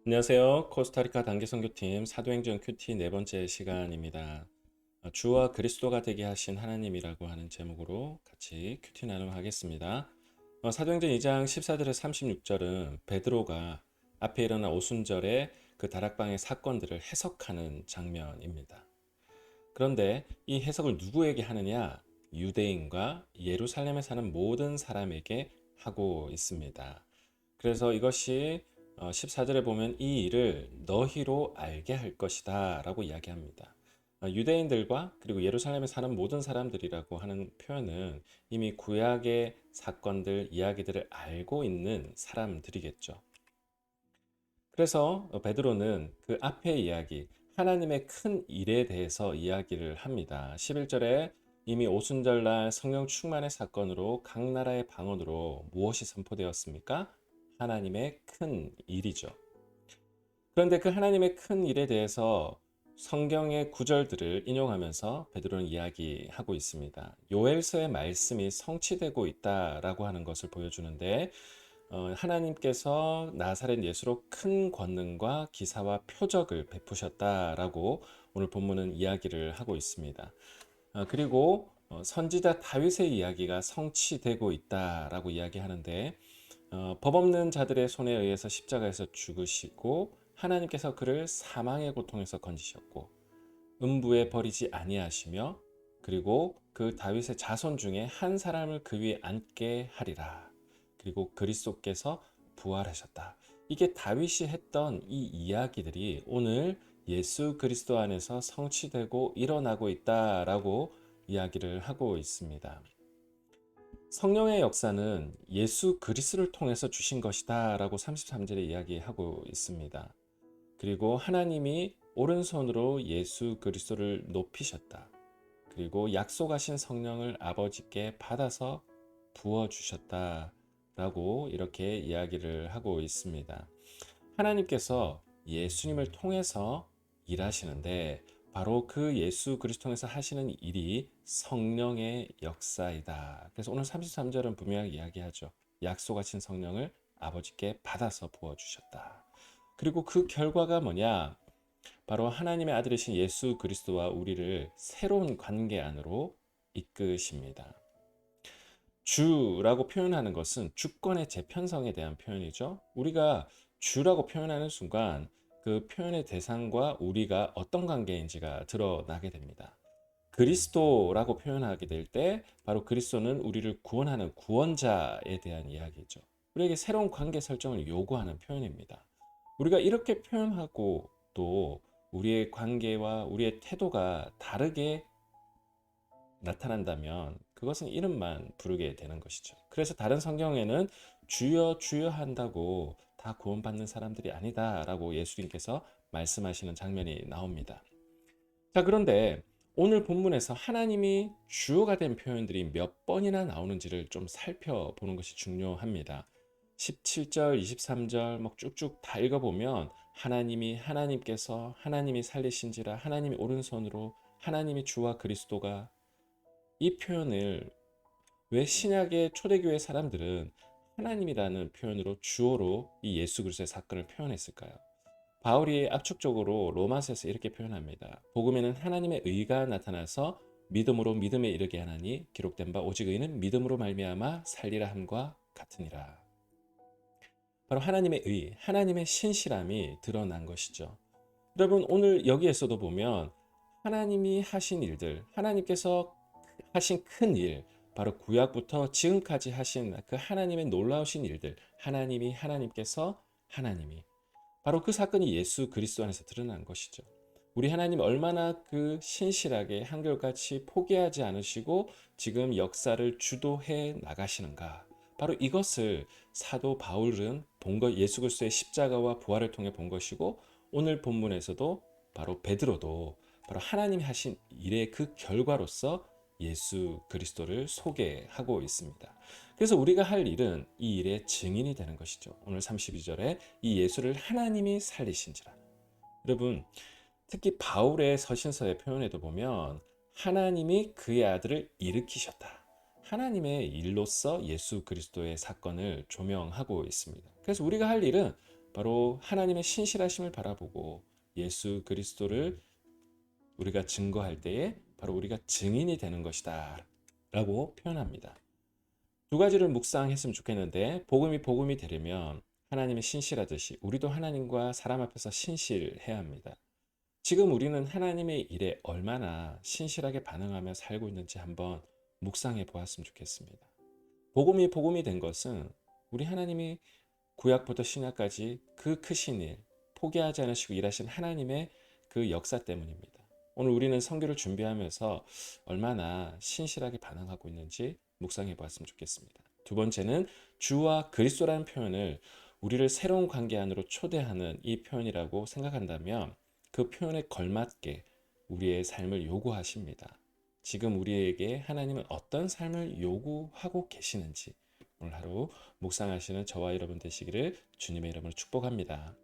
안녕하세요. 코스타리카 단기선교팀 사도행전 큐티 네 번째 시간입니다. 주와 그리스도가 되게 하신 하나님이라고 하는 제목으로 같이 큐티 나눔 하겠습니다. 사도행전 2장 14절에서 36절은 베드로가 앞에 일어난 오순절에 그 다락방의 사건들을 해석하는 장면입니다. 그런데 이 해석을 누구에게 하느냐? 유대인과 예루살렘에 사는 모든 사람에게 하고 있습니다. 그래서 이것이 14절에 보면 이 일을 너희로 알게 할 것이다 라고 이야기합니다. 유대인들과 그리고 예루살렘에 사는 모든 사람들이라고 하는 표현은 이미 구약의 사건들, 이야기들을 알고 있는 사람들이겠죠. 그래서 베드로는 그 앞의 이야기, 하나님의 큰 일에 대해서 이야기를 합니다. 11절에 이미 오순절날 성령 충만의 사건으로 각 나라의 방언으로 무엇이 선포되었습니까? 하나님의 큰 일이죠. 그런데 그 하나님의 큰 일에 대해서 성경의 구절들을 인용하면서 베드로는 이야기하고 있습니다. 요엘서의 말씀이 성취되고 있다라고 하는 것을 보여주는데 하나님께서 나사렛 예수로 큰 권능과 기사와 표적을 베푸셨다라고 오늘 본문은 이야기를 하고 있습니다. 그리고 선지자 다윗의 이야기가 성취되고 있다라고 이야기하는데 법 없는 자들의 손에 의해서 십자가에서 죽으시고 하나님께서 그를 사망의 고통에서 건지셨고 음부에 버리지 아니하시며 그리고 그 다윗의 자손 중에 한 사람을 그 위에 앉게 하리라. 그리고 그리스도께서 부활하셨다. 이게 다윗이 했던 이 이야기들이 오늘 예수 그리스도 안에서 성취되고 일어나고 있다라고 이야기를 하고 있습니다. 성령의 역사는 예수 그리스도를 통해서 주신 것이다 라고 33절에 이야기하고 있습니다. 그리고 하나님이 오른손으로 예수 그리스도를 높이셨다. 그리고 약속하신 성령을 아버지께 받아서 부어주셨다 라고 이렇게 이야기를 하고 있습니다. 하나님께서 예수님을 통해서 일하시는데 바로 그 예수 그리스도 통해서 하시는 일이 성령의 역사이다. 그래서 오늘 33절은 분명하게 이야기하죠. 약속하신 성령을 아버지께 받아서 부어주셨다. 그리고 그 결과가 뭐냐? 바로 하나님의 아들이신 예수 그리스도와 우리를 새로운 관계 안으로 이끄십니다. 주라고 표현하는 것은 주권의 재편성에 대한 표현이죠. 우리가 주라고 표현하는 순간 그 표현의 대상과 우리가 어떤 관계인지가 드러나게 됩니다. 그리스도라고 표현하게 될 때 바로 그리스도는 우리를 구원하는 구원자에 대한 이야기죠. 우리에게 새로운 관계 설정을 요구하는 표현입니다. 우리가 이렇게 표현하고 또 우리의 관계와 우리의 태도가 다르게 나타난다면 그것은 이름만 부르게 되는 것이죠. 그래서 다른 성경에는 주여 주여 한다고 다 구원받는 사람들이 아니다라고 예수님께서 말씀하시는 장면이 나옵니다. 자, 그런데 오늘 본문에서 하나님이 주어가 된 표현들이 몇 번이나 나오는지를 좀 살펴보는 것이 중요합니다. 17절, 23절 막 쭉쭉 다 읽어보면 하나님께서 하나님이 살리신지라 하나님이 오른손으로 하나님이 주와 그리스도가 이 표현을 왜 신약의 초대교회 사람들은 하나님이라는 표현으로 주어로 이 예수 그리스도의 사건을 표현했을까요? 바울이 압축적으로 로마서에서 이렇게 표현합니다. 복음에는 하나님의 의가 나타나서 믿음으로 믿음에 이르게 하나니 기록된 바 오직 의는 믿음으로 말미암아 살리라 함과 같으니라. 바로 하나님의 의, 하나님의 신실함이 드러난 것이죠. 여러분 오늘 여기에서도 보면 하나님이 하신 일들, 하나님께서 하신 큰 일, 바로 구약부터 지금까지 하신 그 하나님의 놀라우신 일들, 하나님이 바로 그 사건이 예수 그리스도 안에서 드러난 것이죠. 우리 하나님 얼마나 그 신실하게 한결같이 포기하지 않으시고 지금 역사를 주도해 나가시는가. 바로 이것을 사도 바울은 본 것, 예수 그리스도의 십자가와 부활을 통해 본 것이고 오늘 본문에서도 바로 베드로도 바로 하나님이 하신 일의 그 결과로서 예수 그리스도를 소개하고 있습니다. 그래서 우리가 할 일은 이 일의 증인이 되는 것이죠. 오늘 32절에 이 예수를 하나님이 살리신지라. 여러분, 특히 바울의 서신서의 표현에도 보면 하나님이 그의 아들을 일으키셨다. 하나님의 일로서 예수 그리스도의 사건을 조명하고 있습니다. 그래서 우리가 할 일은 바로 하나님의 신실하심을 바라보고 예수 그리스도를 우리가 증거할 때에 바로 우리가 증인이 되는 것이다 라고 표현합니다. 두 가지를 묵상했으면 좋겠는데, 복음이 되려면 하나님이 신실하듯이 우리도 하나님과 사람 앞에서 신실해야 합니다. 지금 우리는 하나님의 일에 얼마나 신실하게 반응하며 살고 있는지 한번 묵상해 보았으면 좋겠습니다. 복음이 된 것은 우리 하나님이 구약부터 신약까지 그 크신 일, 포기하지 않으시고 일하신 하나님의 그 역사 때문입니다. 오늘 우리는 선교를 준비하면서 얼마나 신실하게 반응하고 있는지 묵상해 보았으면 좋겠습니다. 두 번째는 주와 그리스도라는 표현을 우리를 새로운 관계 안으로 초대하는 이 표현이라고 생각한다면 그 표현에 걸맞게 우리의 삶을 요구하십니다. 지금 우리에게 하나님은 어떤 삶을 요구하고 계시는지 오늘 하루 묵상하시는 저와 여러분 되시기를 주님의 이름으로 축복합니다.